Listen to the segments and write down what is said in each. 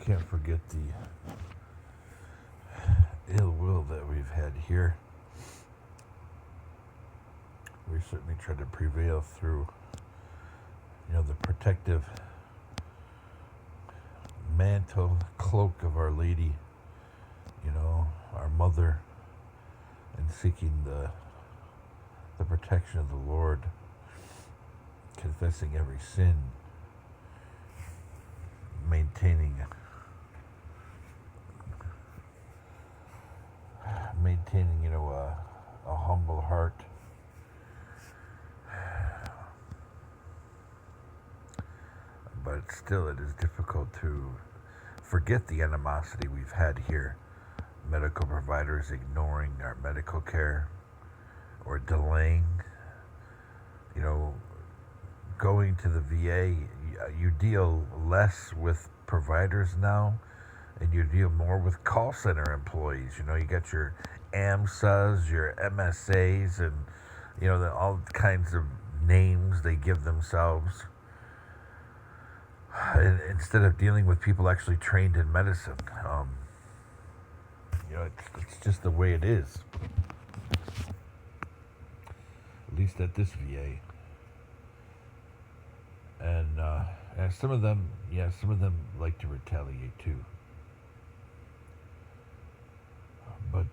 can't forget the ill will that we've had here. We certainly tried to prevail through, the protective mantle, cloak of Our Lady, our mother, and seeking the protection of the Lord, confessing every sin, maintaining, a humble heart. But still, it is difficult to forget the animosity we've had here. Medical providers ignoring our medical care or delaying. Going to the VA, you deal less with providers now, and you deal more with call center employees. You got your AMSAs, your MSAs, and all kinds of names they give themselves. Instead of dealing with people actually trained in medicine, it's just the way it is. At least at this VA. And some of them like to retaliate too. But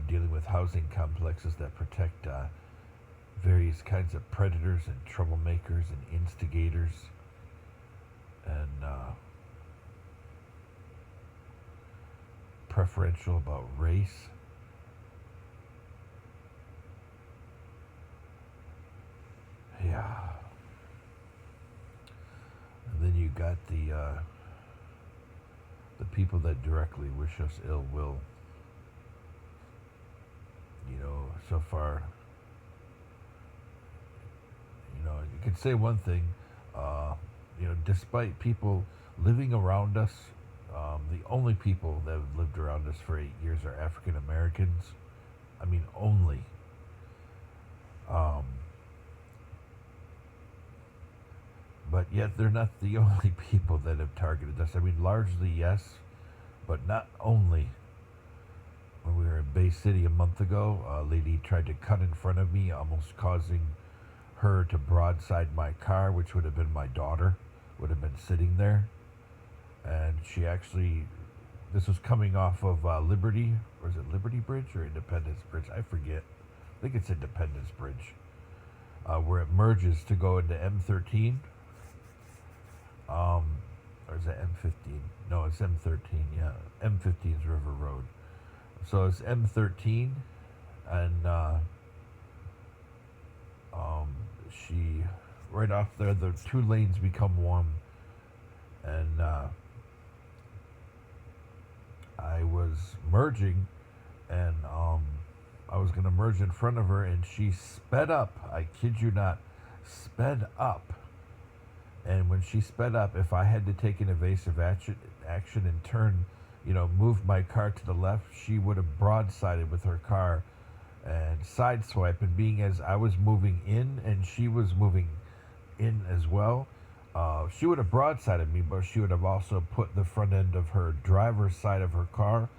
dealing with housing complexes that protect various kinds of predators and troublemakers and instigators, and preferential about race. Yeah. And then you got the people that directly wish us ill will. So far, you could say one thing, despite people living around us, the only people that have lived around us for 8 years are African Americans. I mean, only. But yet they're not the only people that have targeted us. I mean, largely yes, but not only. When we were in Bay City a month ago, a lady tried to cut in front of me, almost causing her to broadside my car, which would have been my daughter, would have been sitting there. And she actually, this was coming off of Liberty, or is it Liberty Bridge or Independence Bridge? I forget. I think it's Independence Bridge, where it merges to go into M13. Or is it M15? No, it's M13, yeah. M15 is River Road. So it's M13, and she, right off there, the two lanes become one, and I was merging, and I was going to merge in front of her, and she sped up. I kid you not, sped up. And when she sped up, if I had to take an evasive action and turn, move my car to the left, she would have broadsided with her car and sideswipe. And being as I was moving in and she was moving in as well, she would have broadsided me, but she would have also put the front end of her driver's side of her car,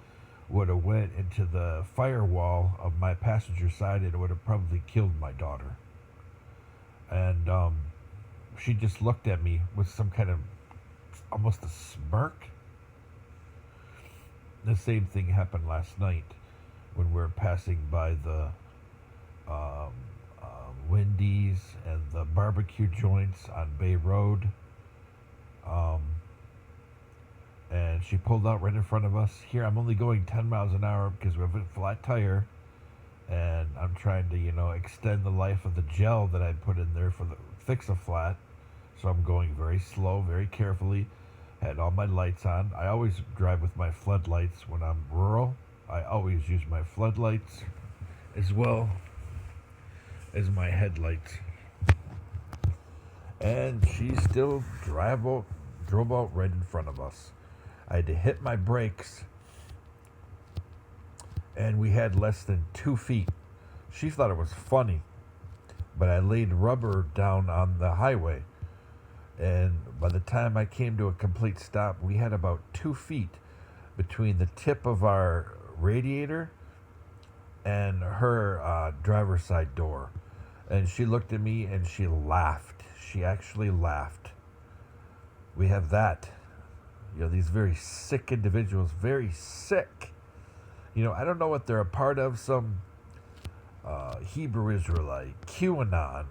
would have went into the firewall of my passenger side, and it would have probably killed my daughter. And she just looked at me with some kind of almost a smirk. The same thing happened last night when we were passing by the Wendy's and the barbecue joints on Bay Road. And she pulled out right in front of us. Here, I'm only going 10 miles an hour because we have a flat tire. And I'm trying to, extend the life of the gel that I put in there for the fix-a-flat. So I'm going very slow, very carefully. Had all my lights on. I always drive with my floodlights when I'm rural. I always use my floodlights as well as my headlights. And she still drove out right in front of us. I had to hit my brakes, and we had less than 2 feet. She thought it was funny, but I laid rubber down on the highway, and by the time I came to a complete stop, we had about 2 feet between the tip of our radiator and her driver's side door. And she looked at me and she laughed. She actually laughed. We have that. These very sick individuals, very sick. I don't know what they're a part of, some Hebrew Israelite, QAnon,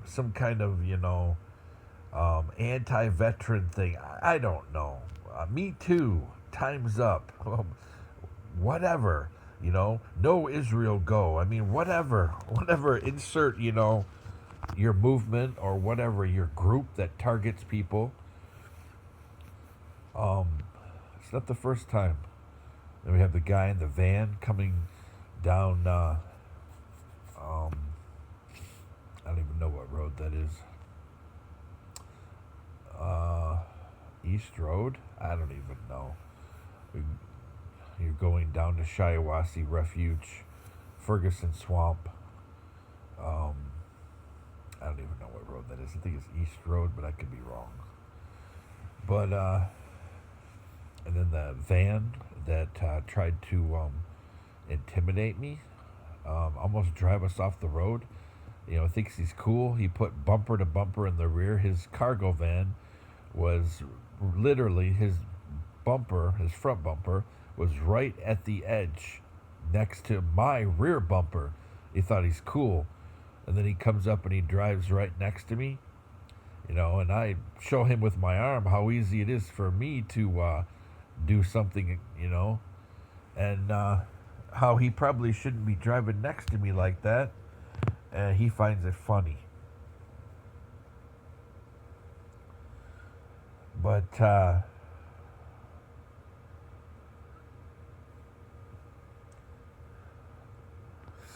some kind of, anti-veteran thing. I don't know. Me Too, Time's Up, whatever, no Israel go. I mean, whatever, insert, your movement or whatever, your group that targets people. It's not the first time. Then we have the guy in the van coming down, I don't even know what road that is. East Road? I don't even know. You're going down to Shiawassee Refuge, Ferguson Swamp. I don't even know what road that is. I think it's East Road, but I could be wrong. But, and then the van that tried to intimidate me, almost drive us off the road. Thinks he's cool. He put bumper to bumper in the rear. His cargo van was literally, his front bumper, was right at the edge next to my rear bumper. He thought he's cool. And then he comes up and he drives right next to me. And I show him with my arm how easy it is for me to do something, and how he probably shouldn't be driving next to me like that. And he finds it funny. But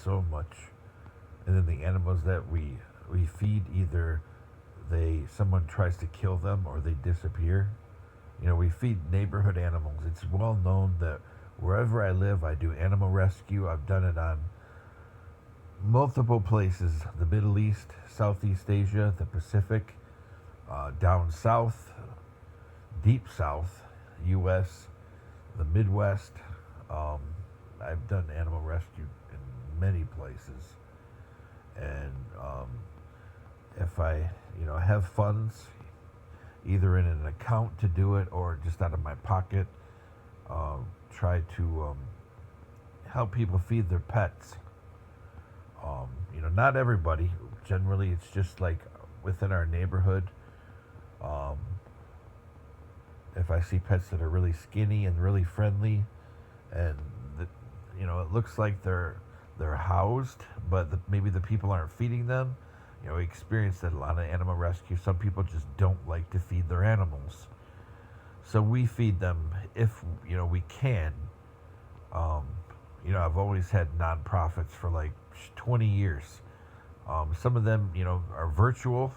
so much. And then the animals that we feed, either someone tries to kill them or they disappear. We feed neighborhood animals. It's well known that wherever I live, I do animal rescue. I've done it on multiple places: the Middle East, Southeast Asia, the Pacific, down south, deep south, U.S., the Midwest. I've done animal rescue in many places. And if I, have funds, either in an account to do it or just out of my pocket, try to help people feed their pets. Not everybody. Generally, it's just like within our neighborhood. If I see pets that are really skinny and really friendly, and it looks like they're housed, but maybe the people aren't feeding them. We experienced that a lot of animal rescue. Some people just don't like to feed their animals, so we feed them if we can. I've always had nonprofits for like 20 years. Some of them, are virtual.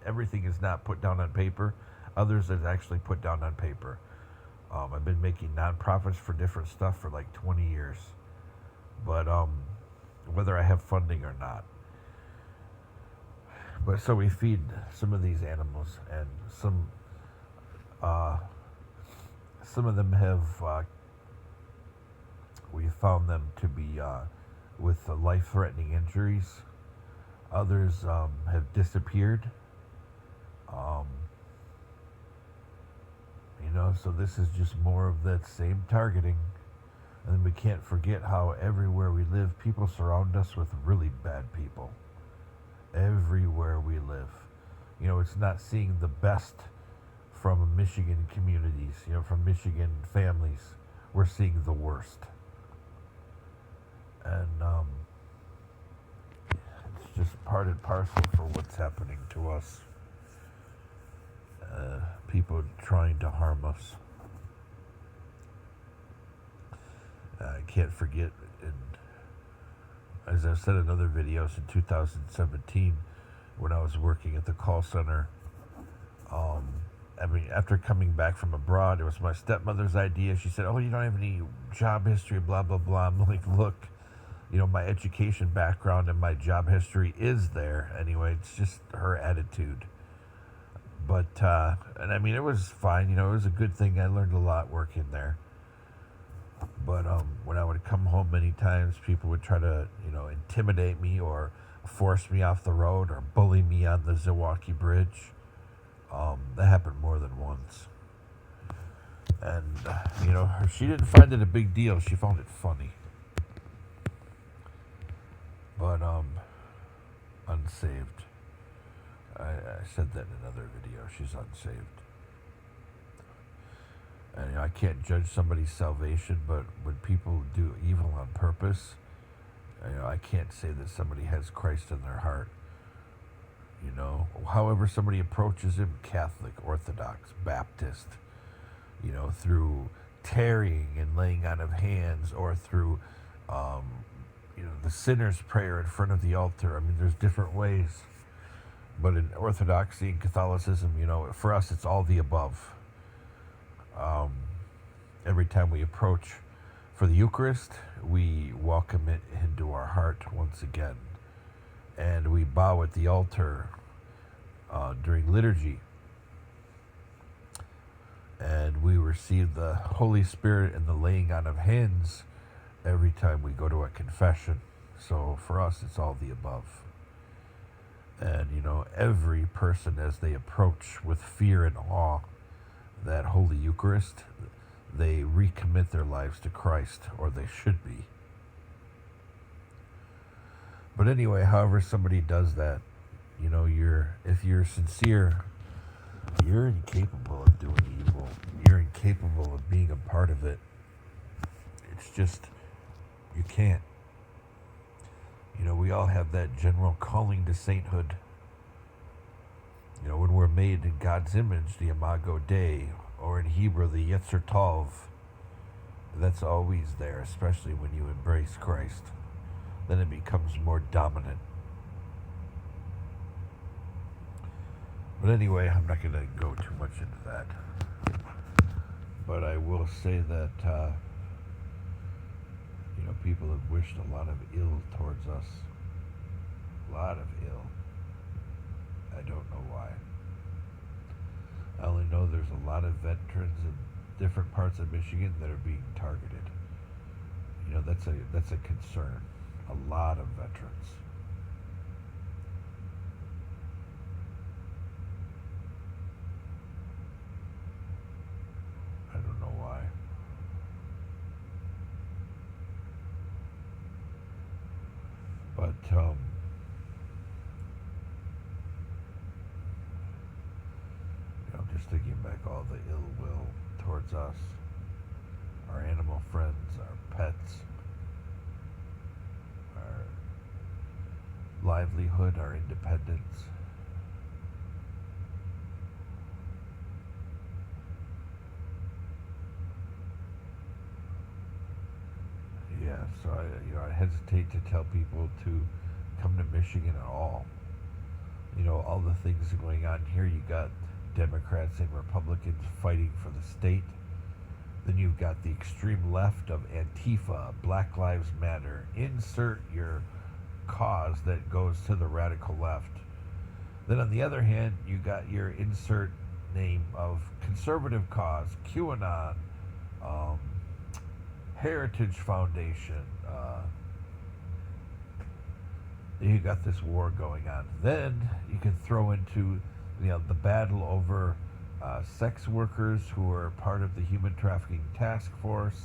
Everything is not put down on paper. Others is actually put down on paper. I've been making nonprofits for different stuff for like 20 years. But whether I have funding or not. But so we feed some of these animals, and some of them have we found them to be with life-threatening injuries. Others have disappeared. So this is just more of that same targeting. And we can't forget how everywhere we live, people surround us with really bad people. Everywhere we live. It's not seeing the best from Michigan communities, from Michigan families. We're seeing the worst. And it's just part and parcel for what's happening to us. People trying to harm us. I can't forget, as I've said in other videos, in 2017, when I was working at the call center, after coming back from abroad, it was my stepmother's idea. She said, "Oh, you don't have any job history, blah, blah, blah." I'm like, look, my education background and my job history is there. Anyway, it's just her attitude. But and I mean, it was fine. It was a good thing. I learned a lot working there. But when I would come home, many times people would try to, intimidate me or force me off the road or bully me on the Zilwaukee Bridge. That happened more than once. And, she didn't find it a big deal. She found it funny. But, unsaved. I said that in another video. She's unsaved. And I can't judge somebody's salvation, but when people do evil on purpose, I can't say that somebody has Christ in their heart. However somebody approaches him, Catholic, Orthodox, Baptist, through tarrying and laying on of hands, or through, the sinner's prayer in front of the altar. I mean, there's different ways. But in Orthodoxy and Catholicism, for us, it's all the above. Every time we approach for the Eucharist, we welcome it into our heart once again. And we bow at the altar during liturgy. And we receive the Holy Spirit and the laying on of hands every time we go to a confession. So for us, it's all the above. And, every person, as they approach with fear and awe that Holy Eucharist, they recommit their lives to Christ, or they should be. But anyway, however somebody does that, if you're sincere, you're incapable of doing evil. You're incapable of being a part of it. It's just, you can't. We all have that general calling to sainthood. When we're made in God's image, the Imago Dei, or in Hebrew, the Yetzer Tov, that's always there, especially when you embrace Christ. Then it becomes more dominant. But anyway, I'm not going to go too much into that. But I will say that, people have wished a lot of ill towards us. A lot of ill. I don't know why. I only know there's a lot of veterans in different parts of Michigan that are being targeted. That's a concern. A lot of veterans. I don't know why. But just thinking back, all the ill will towards us, our animal friends, our pets, our livelihood, our independence. Yeah, so I hesitate to tell people to come to Michigan at all. All the things going on here. You got Democrats and Republicans fighting for the state. Then you've got the extreme left of Antifa, Black Lives Matter. Insert your cause that goes to the radical left. Then on the other hand, you got your insert name of conservative cause, QAnon, Heritage Foundation. You got this war going on. Then you can throw into the battle over sex workers who are part of the human trafficking task force.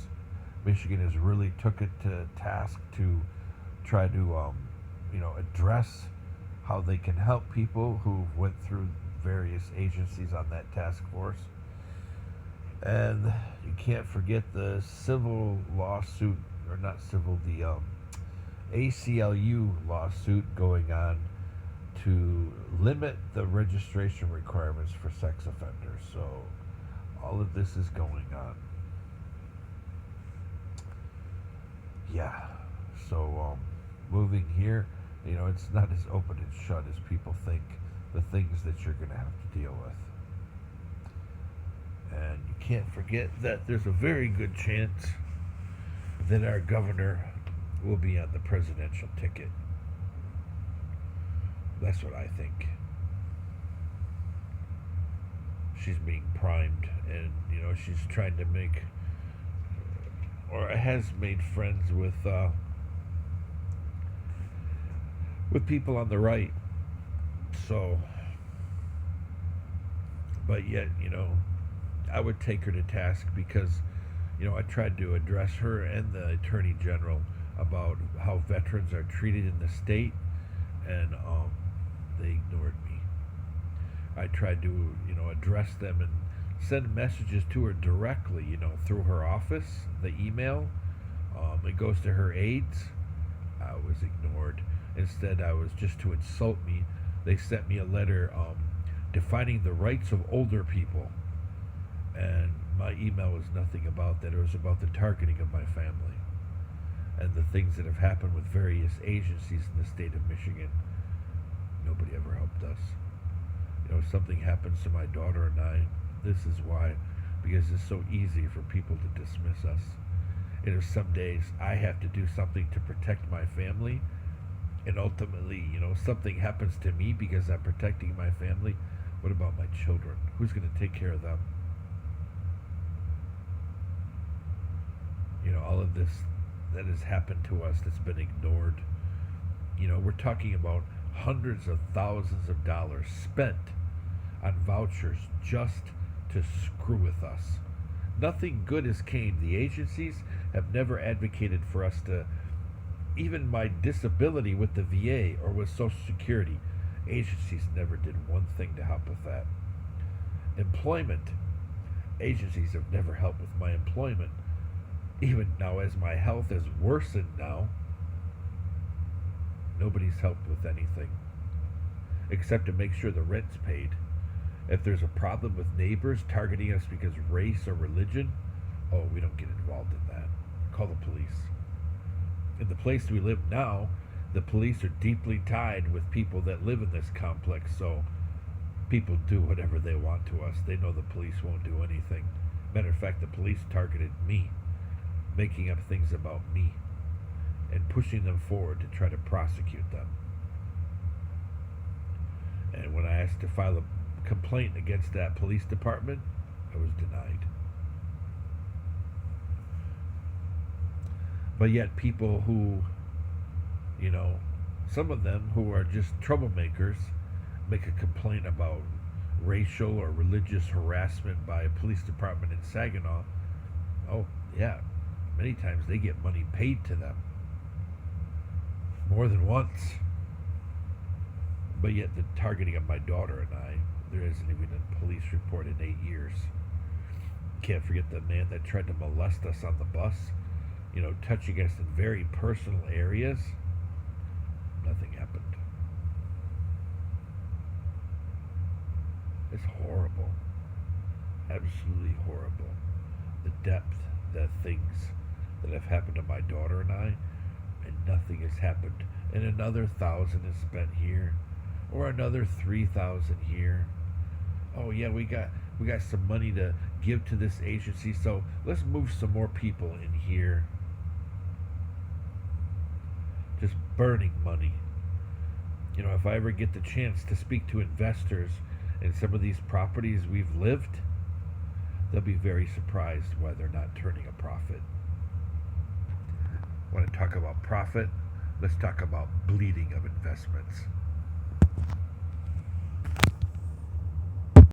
Michigan has really took it to task to try to address how they can help people who went through various agencies on that task force. And you can't forget the civil lawsuit, or not civil, the ACLU lawsuit going on to limit the registration requirements for sex offenders. So all of this is going on. Yeah. So moving here, it's not as open and shut as people think, the things that you're going to have to deal with. And you can't forget that there's a very good chance that our governor will be on the presidential ticket. That's what I think. she's being primed, and she's trying to make, or has made friends with people on the right. So, but yet, I would take her to task because, I tried to address her and the attorney general about how veterans are treated in the state, and they ignored me. I tried to, address them and send messages to her directly, through her office, the email. It goes to her aides. I was ignored. Instead, I was just to insult me. They sent me a letter defining the rights of older people. And my email was nothing about that. It was about the targeting of my family and the things that have happened with various agencies in the state of Michigan. Nobody ever helped us. Something happens to my daughter and I. This is why, because it's so easy for people to dismiss us. And if some days I have to do something to protect my family, and ultimately, something happens to me because I'm protecting my family, what about my children? Who's going to take care of them? All of this that has happened to us that's been ignored. We're talking about hundreds of thousands of dollars spent on vouchers just to screw with us. Nothing good has came. The agencies have never advocated for us to, even my disability with the VA or with Social Security, agencies never did one thing to help with that. Employment, agencies have never helped with my employment. Even now, as my health has worsened now, nobody's helped with anything except to make sure the rent's paid. If there's a problem with neighbors targeting us because race or religion, we don't get involved in that. Call the police. In the place we live now, the police are deeply tied with people that live in this complex, so people do whatever they want to us. They know the police won't do anything. Matter of fact, the police targeted me, making up things about me and pushing them forward to try to prosecute them. And when I asked to file a complaint against that police department, I was denied. But yet people who, some of them who are just troublemakers make a complaint about racial or religious harassment by a police department in Saginaw. Oh, yeah. Many times they get money paid to them. More than once. But yet the targeting of my daughter and I, there isn't even a police report in 8 years. Can't forget the man that tried to molest us on the bus, touching us in very personal areas. Nothing happened. It's horrible. Absolutely horrible. The depth, the things that have happened to my daughter and I, and nothing has happened. And another 1,000 is spent here, or another 3,000 here. Oh yeah, we got some money to give to this agency, so let's move some more people in here. Just burning money. If I ever get the chance to speak to investors in some of these properties we've lived, they'll be very surprised why they're not turning a profit. Want to talk about profit? Let's talk about bleeding of investments.